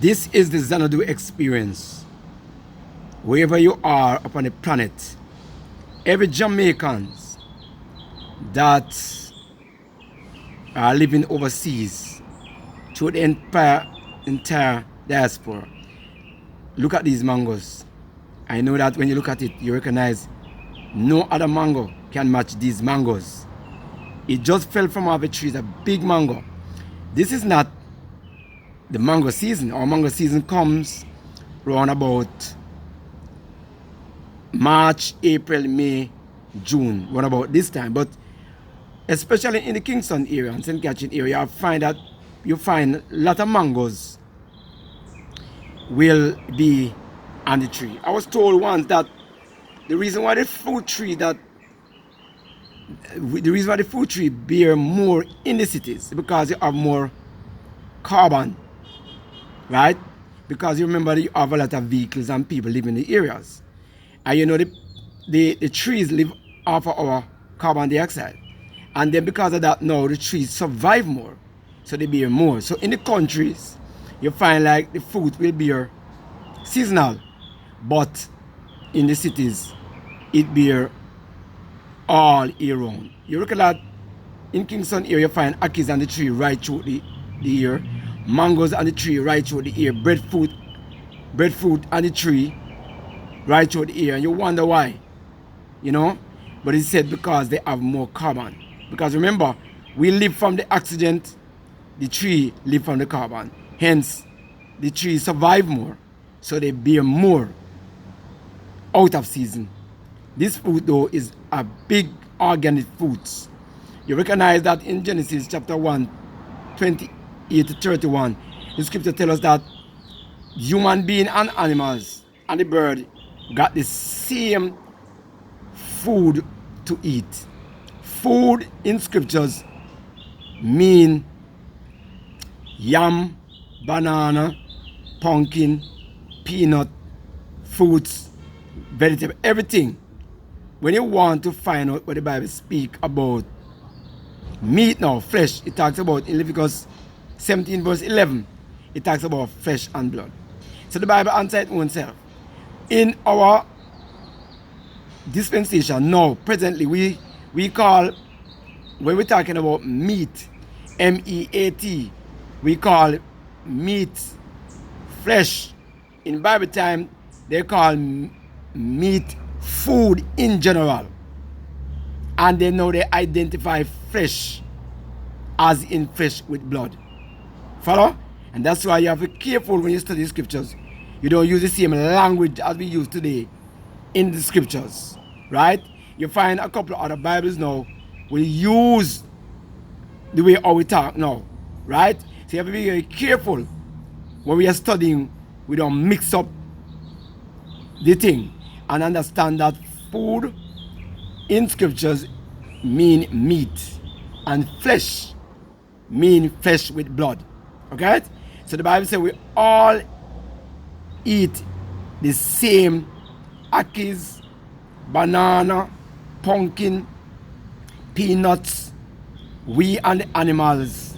This is the Xanadu experience. Wherever you are upon the planet, every Jamaicans that are living overseas through the entire diaspora, look at these mangoes. I know that when you look at it, you recognize no other mango can match these mangoes. It just fell from off a tree, it's a big mango. This is not the mango season. Our mango season comes around about March, April, May, June, around about this time. But especially in the Kingston area and St. Catherine area, you find a lot of mangoes will be on the tree. I was told once that the reason why the fruit tree bear more in the cities is because you have more carbon, right? Because you remember you have a lot of vehicles and people living in the areas. And you know the trees live off of our carbon dioxide. And then because of that now the trees survive more. So they bear more. So in the countries you find like the fruit will bear seasonal. But in the cities it bear all year round. You look at that in Kingston area, you find akis on the tree right through the year, mangoes on the tree right through the year, breadfruit on the tree right through the year, and you wonder why, you know. But it's said because they have more carbon. Because remember, we live from the oxygen, the tree live from the carbon. Hence, the tree survive more, so they bear more out of season. This fruit though is a big organic fruit. You recognize that in Genesis chapter 1, 28 to 31, the scripture tells us that human being and animals and the bird got the same food to eat. Food in scriptures mean yam, banana, pumpkin, peanut, fruits, vegetable, everything. When you want to find out what the Bible speaks about meat now, flesh, it talks about in Leviticus 17 verse 11, it talks about flesh and blood. So the Bible answers its own self. In our dispensation now, presently, we call, when we're talking about meat, M-E-A-T, we call meat flesh. In Bible time, they call meat food in general. And they know they identify flesh as in flesh with blood. Follow? And that's why you have to be careful when you study scriptures. You don't use the same language as we use today in the scriptures. Right? You find a couple of other Bibles now will use the way how we talk now. Right? So you have to be very careful when we are studying. We don't mix up the thing. And understand that food in scriptures mean meat and flesh mean flesh with blood. Okay? So the Bible says we all eat the same akis, banana, pumpkin, peanuts. We and the animals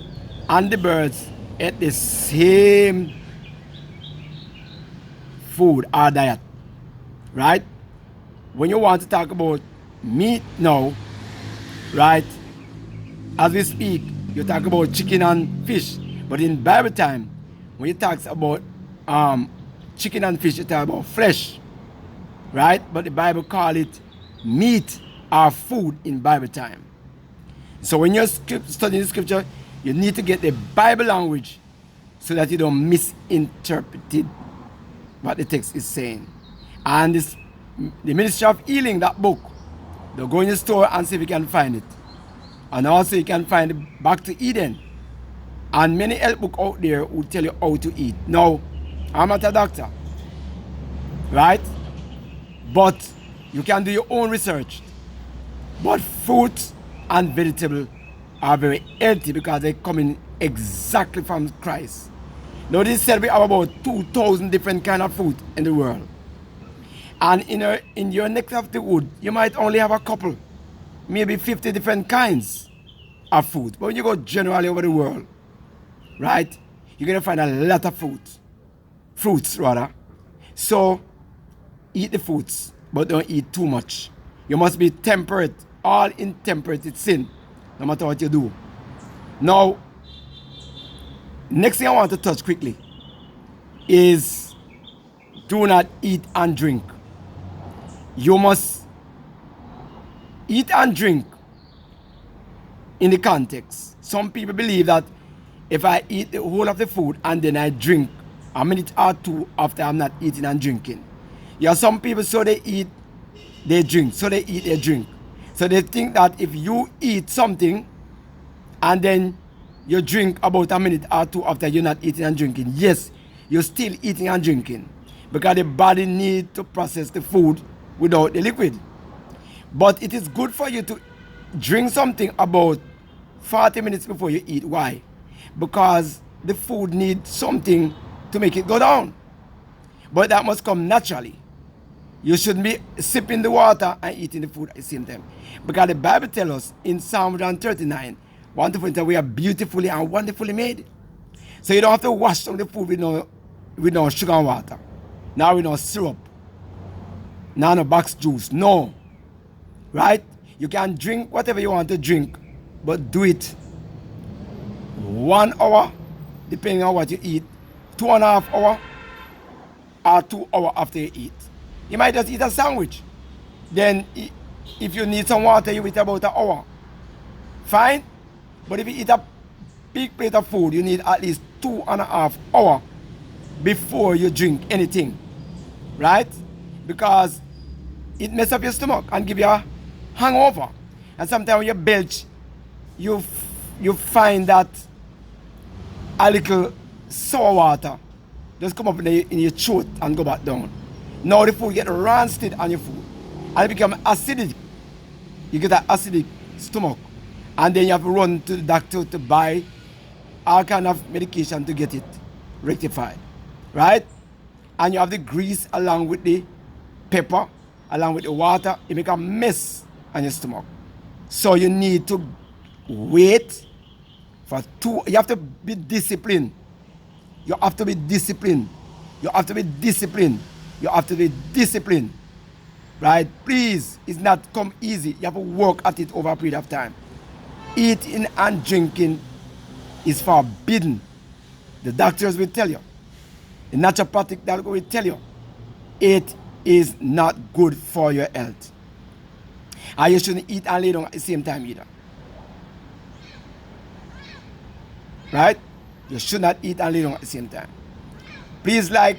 and the birds eat the same food or diet. Right? When you want to talk about meat now, right, as we speak, you talk about chicken and fish. But in Bible time, when you talk about chicken and fish, you talk about flesh. Right? But the Bible call it meat or food in Bible time. So when you're studying the scripture, you need to get the Bible language so that you don't misinterpret what the text is saying. And the Ministry of Healing, that book, they'll go in the store and see if you can find it. And also you can find it Back to Eden. And many health books out there will tell you how to eat. Now, I'm not a doctor, right? But you can do your own research. But fruits and vegetables are very healthy because they come in exactly from Christ. Now this said we have about 2,000 different kind of fruit in the world. And in your neck of the wood, you might only have a couple, maybe 50 different kinds of fruit. But when you go generally over the world, right, you're going to find a lot of fruit. fruits rather. So eat the fruits, but don't eat too much. You must be temperate. All intemperate is sin, no matter what you do. Now, next thing I want to touch quickly is do not eat and drink. You must eat and drink in the context. Some people believe that if I eat the whole of the food and then I drink a minute or two after I'm not eating and drinking. Yeah, some people, so they eat, they drink. So they eat, they drink. So they think that if you eat something and then you drink about a minute or two after you're not eating and drinking, yes, you're still eating and drinking because the body needs to process the food without the liquid. But it is good for you to drink something about 40 minutes before you eat. Why? Because the food needs something to make it go down. But that must come naturally. You shouldn't be sipping the water and eating the food at the same time. Because the Bible tells us in Psalm 139, wonderful that we are beautifully and wonderfully made. So you don't have to wash down the food with no sugar and water. Now with no syrup. Now no box juice. No. Right? You can drink whatever you want to drink, but do it 1 hour, depending on what you eat, 2.5 hours, or 2 hours after you eat. You might just eat a sandwich. Then if you need some water, you eat about an hour. Fine? But if you eat a big plate of food, you need at least 2.5 hours before you drink anything. Right? Because it messes up your stomach and give you a hangover. And sometimes when you belch, you find that a little sour water just come up in your throat and go back down. Now the food get rancid on your food and it become acidic. You get an acidic stomach, and then you have to run to the doctor to buy all kind of medication to get it rectified, right? And you have the grease along with the pepper, along with the water. It make a mess on your stomach. So you need to wait for you have to be disciplined. You have to be disciplined. You have to be disciplined. You have to be disciplined. Right? Please, it's not come easy. You have to work at it over a period of time. Eating and drinking is forbidden. The doctors will tell you. The naturopathic doctor will tell you. It is not good for your health. And you shouldn't eat and lay down at the same time either. Right? You should not eat and lay down at the same time. Please like,